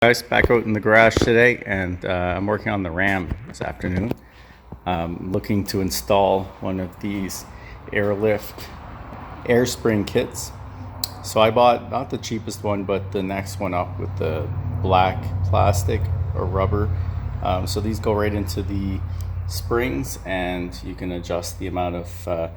Guys, back out in the garage today, and I'm working on the Ram this afternoon. Looking to install one of these airlift air spring kits. So I bought not the cheapest one, but the next one up with the black plastic or rubber. So these go right into the springs, and you can adjust the amount of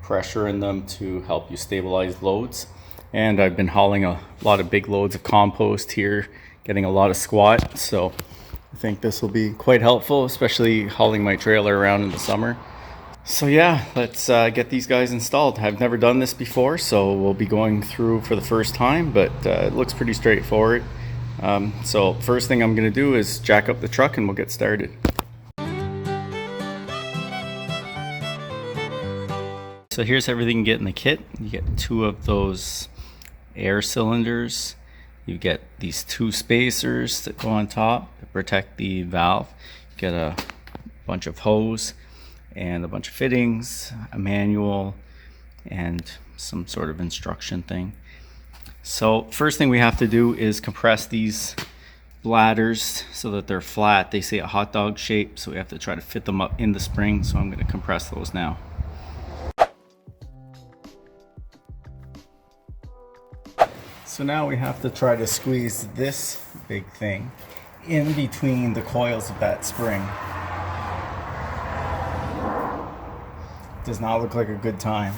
pressure in them to help you stabilize loads. And I've been hauling a lot of big loads of compost here, getting a lot of squat, so I think this will be quite helpful, especially hauling my trailer around in the summer. So yeah, let's get these guys installed. I've never done this before, so we'll be going through for the first time, but it looks pretty straightforward. So first thing I'm going to do is jack up the truck and we'll get started. So here's everything you get in the kit. You get two of those air cylinders. You get these two spacers that go on top to protect the valve. You get a bunch of hose and a bunch of fittings, a manual, and some sort of instruction thing. So first thing we have to do is compress these bladders so that they're flat. They say a hot dog shape, so we have to try to fit them up in the spring. So I'm going to compress those now. So now we have to try to squeeze this big thing in between the coils of that spring. Does not look like a good time.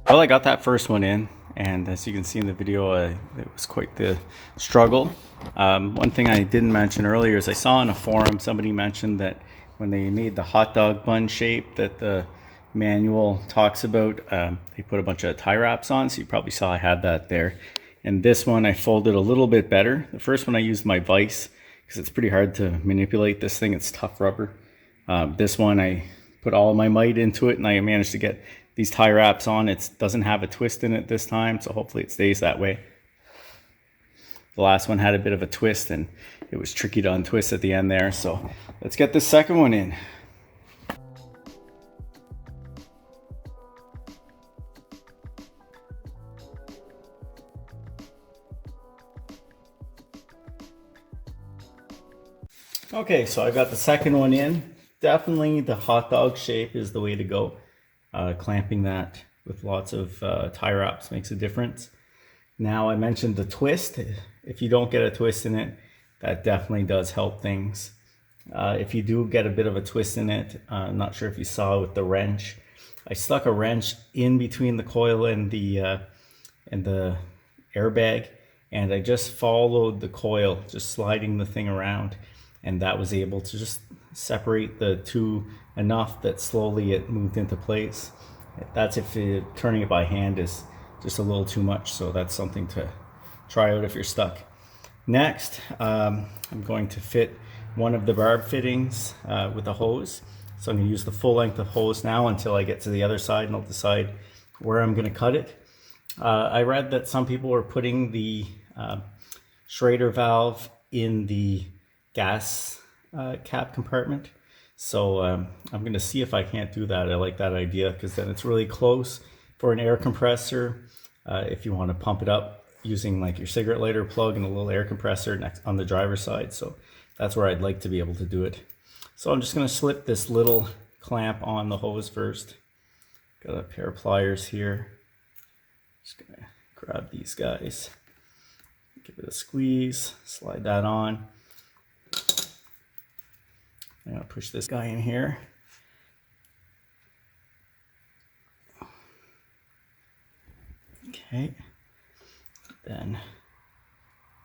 Well, I got that first one in, and as you can see in the video, it was quite the struggle. One thing I didn't mention earlier is I saw in a forum somebody mentioned that when they made the hot dog bun shape that the manual talks about, they put a bunch of tie wraps on, so you probably saw I had that there. And this one I folded a little bit better. The first one I used my vise because it's pretty hard to manipulate this thing. It's tough rubber. This one I put all my might into it, and I managed to get these tie wraps on. It doesn't have a twist in it this time, so hopefully it stays that way. The last one had a bit of a twist, and it was tricky to untwist at the end there. So let's get this second one in. Okay, so I got the second one in. Definitely the hot dog shape is the way to go. Clamping that with lots of tie wraps makes a difference. Now, I mentioned the twist. If you don't get a twist in it, that definitely does help things. If you do get a bit of a twist in it, I'm not sure if you saw with the wrench. I stuck a wrench in between the coil and the airbag, and I just followed the coil, just sliding the thing around, and that was able to just separate the two enough that slowly it moved into place. That's if turning it by hand is just a little too much, so that's something to try out if you're stuck. Next, I'm going to fit one of the barb fittings with a hose. So I'm going to use the full length of hose now until I get to the other side, and I'll decide where I'm going to cut it. I read that some people were putting the Schrader valve in the gas cap compartment. So I'm going to see if I can't do that. I like that idea because then it's really close for an air compressor. If you want to pump it up using like your cigarette lighter plug and a little air compressor next on the driver's side. So that's where I'd like to be able to do it. So I'm just going to slip this little clamp on the hose first. Got a pair of pliers here. Just going to grab these guys, give it a squeeze, slide that on. I'm going to push this guy in here. Okay. Then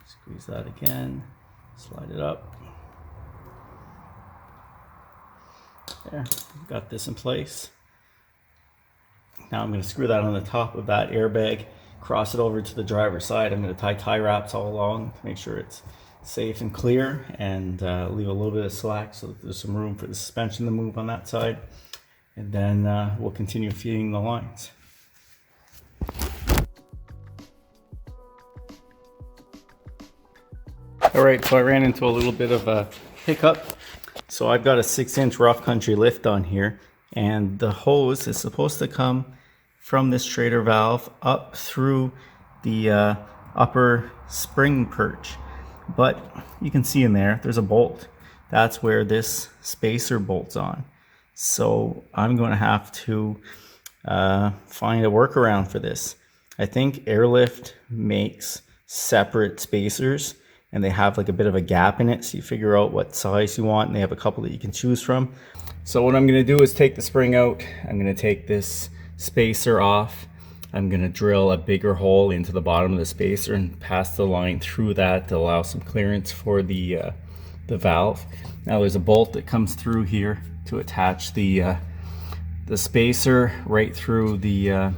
squeeze that again, slide it up. There, got this in place. Now I'm going to screw that on the top of that airbag cross it over to the driver's side. I'm going to tie wraps all along to make sure it's safe and clear, and leave a little bit of slack so that there's some room for the suspension to move on that side. And then we'll continue feeding the lines. All right, so I ran into a little bit of a hiccup. So I've got a 6-inch rough country lift on here, and the hose is supposed to come from this Schrader valve up through the upper spring perch. But you can see in there's a bolt. That's where this spacer bolts on. So I'm going to have to find a workaround for this. I think Airlift makes separate spacers, and they have like a bit of a gap in it, so you figure out what size you want, and they have a couple that you can choose from. So what I'm going to do is take the spring out. I'm going to take this spacer off. I'm going to drill a bigger hole into the bottom of the spacer and pass the line through that to allow some clearance for the valve. Now there's a bolt that comes through here to attach the spacer right through the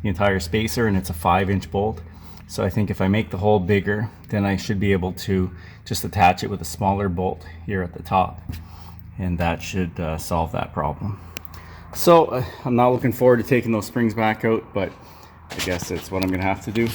entire spacer, and it's a 5-inch bolt. So I think if I make the hole bigger, then I should be able to just attach it with a smaller bolt here at the top, and that should solve that problem. So I'm not looking forward to taking those springs back out, but I guess it's what I'm gonna have to do.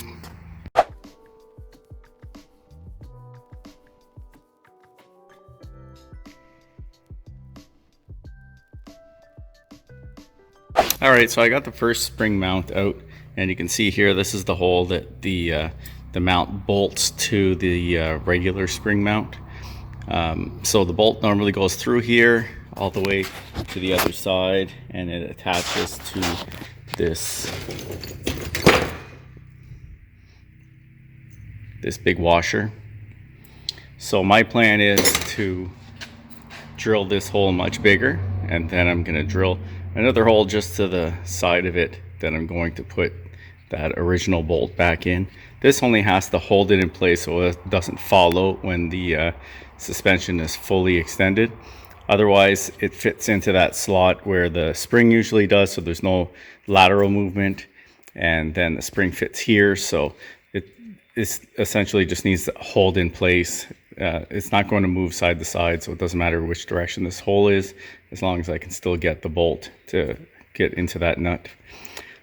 All right, so I got the first spring mount out, and you can see here, this is the hole that the mount bolts to the regular spring mount. So the bolt normally goes through here all the way to the other side, and it attaches to this big washer. So my plan is to drill this hole much bigger, and then I'm going to drill another hole just to the side of it. Then I'm going to put that original bolt back in. This only has to hold it in place so it doesn't fall out when the suspension is fully extended. Otherwise, it fits into that slot where the spring usually does, so there's no lateral movement, and then the spring fits here, so it essentially just needs to hold in place. It's not going to move side to side, so it doesn't matter which direction this hole is, as long as I can still get the bolt to get into that nut.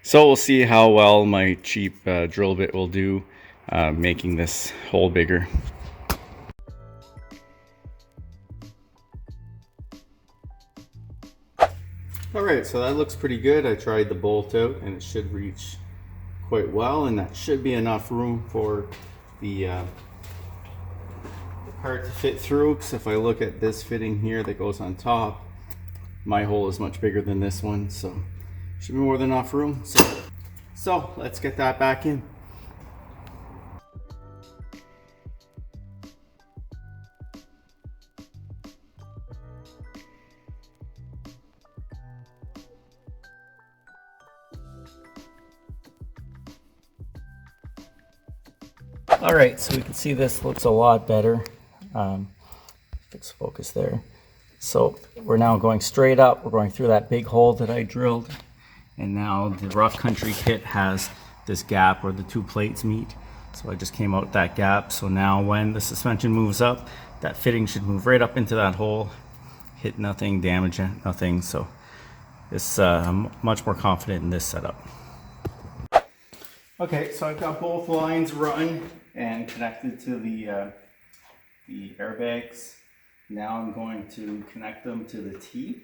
So we'll see how well my cheap drill bit will do making this hole bigger. Alright, so that looks pretty good. I tried the bolt out, and it should reach quite well, and that should be enough room for the part to fit through. Because if I look at this fitting here that goes on top, my hole is much bigger than this one, so should be more than enough room. So let's get that back in. All right, so we can see this looks a lot better. Fix focus there. So we're now going straight up. We're going through that big hole that I drilled. And now the rough country kit has this gap where the two plates meet. So I just came out that gap. So now when the suspension moves up, that fitting should move right up into that hole, hit nothing, damage nothing. So this, I'm much more confident in this setup. Okay, so I've got both lines run and connected to the airbags. Now I'm going to connect them to the T,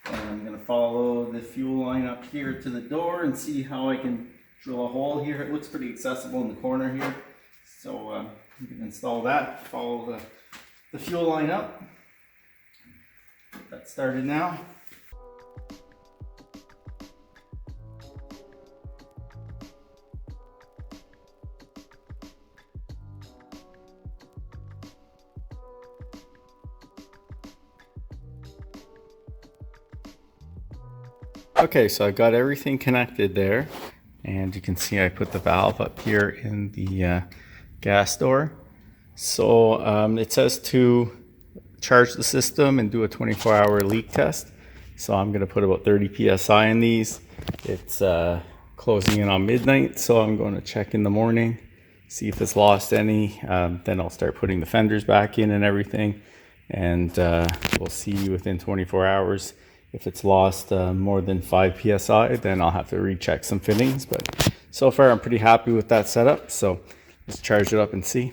and I'm going to follow the fuel line up here to the door and see how I can drill a hole here. It looks pretty accessible in the corner here, so you can install that, follow the fuel line up. Get that started now. Okay, so I've got everything connected there, and you can see I put the valve up here in the gas door. So it says to charge the system and do a 24-hour leak test. So I'm going to put about 30 psi in these. It's closing in on midnight, so I'm going to check in the morning, see if it's lost any. Then I'll start putting the fenders back in and everything, and we'll see within 24 hours. If it's lost more than 5 psi, then I'll have to recheck some fittings. But so far I'm pretty happy with that setup, so let's charge it up and see.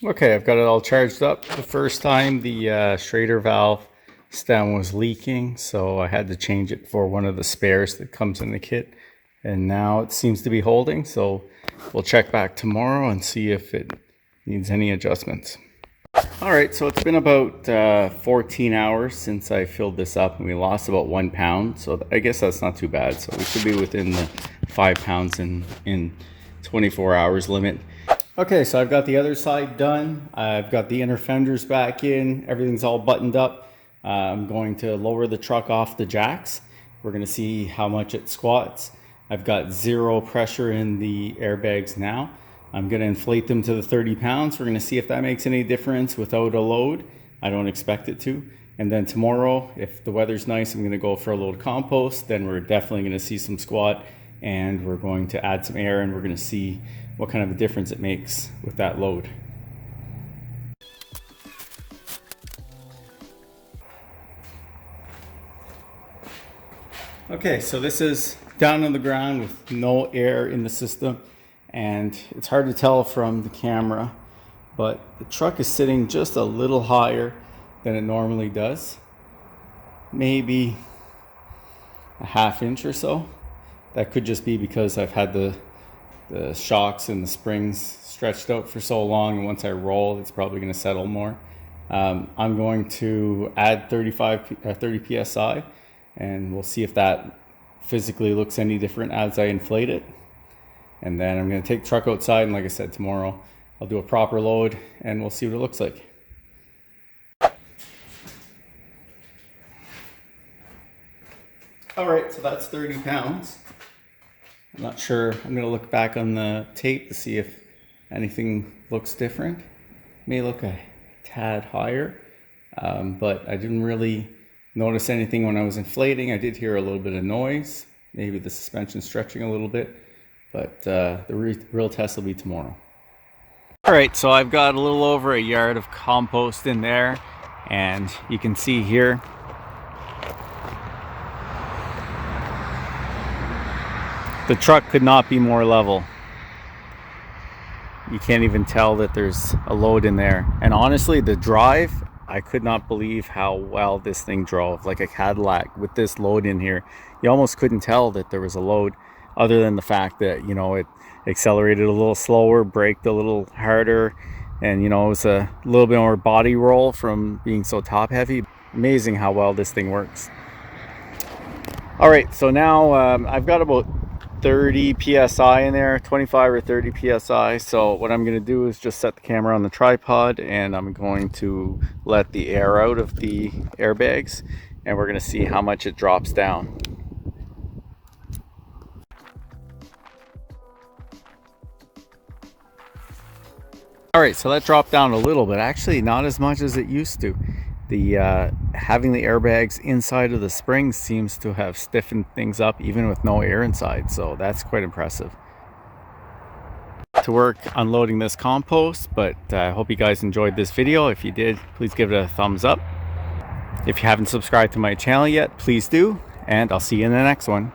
Okay, I've got it all charged up. The first time the Schrader valve stem was leaking, so I had to change it for one of the spares that comes in the kit. And now it seems to be holding, so we'll check back tomorrow and see if it needs any adjustments. All right, so it's been about 14 hours since I filled this up, and we lost about 1 pound, so I guess that's not too bad. So we should be within the 5 pounds in 24 hours limit. Okay, so I've got the other side done. I've got the inner fenders back in. Everything's all buttoned up. I'm going to lower the truck off the jacks. We're going to see how much it squats. I've got 0 pressure in the airbags now. I'm going to inflate them to the 30 pounds. We're going to see if that makes any difference without a load. I don't expect it to. And then tomorrow, if the weather's nice, I'm going to go for a load of compost. Then we're definitely going to see some squat, and we're going to add some air, and we're going to see what kind of a difference it makes with that load. Okay, so this is down on the ground with no air in the system, and it's hard to tell from the camera, but the truck is sitting just a little higher than it normally does, maybe a ½ inch or so. That could just be because I've had the shocks and the springs stretched out for so long, and once I roll, it's probably going to settle more. I'm going to add 30 psi, and we'll see if that physically looks any different as I inflate it. And then I'm going to take the truck outside, and like I said, tomorrow I'll do a proper load and we'll see what it looks like. All right, so that's 30 pounds. I'm not sure. I'm going to look back on the tape to see if anything looks different. May look a tad higher, but I didn't really notice anything when I was inflating. I did hear a little bit of noise, maybe the suspension stretching a little bit, but the real test will be tomorrow. All right, so I've got a little over a yard of compost in there, and you can see here the truck could not be more level. You can't even tell that there's a load in there. And honestly, the drive, I could not believe how well this thing drove. Like a Cadillac with this load in here, you almost couldn't tell that there was a load, other than the fact that, you know, it accelerated a little slower, braked a little harder, and, you know, it was a little bit more body roll from being so top heavy. Amazing how well this thing works. All right, so now I've got about 30 psi in there, 25 or 30 psi. So what I'm going to do is just set the camera on the tripod, and I'm going to let the air out of the airbags, and we're going to see how much it drops down. All right, so that dropped down a little bit, actually not as much as it used to. The having the airbags inside of the springs seems to have stiffened things up even with no air inside, so that's quite impressive. To work unloading this compost, but I hope you guys enjoyed this video. If you did, please give it a thumbs up. If you haven't subscribed to my channel yet, please do, and I'll see you in the next one.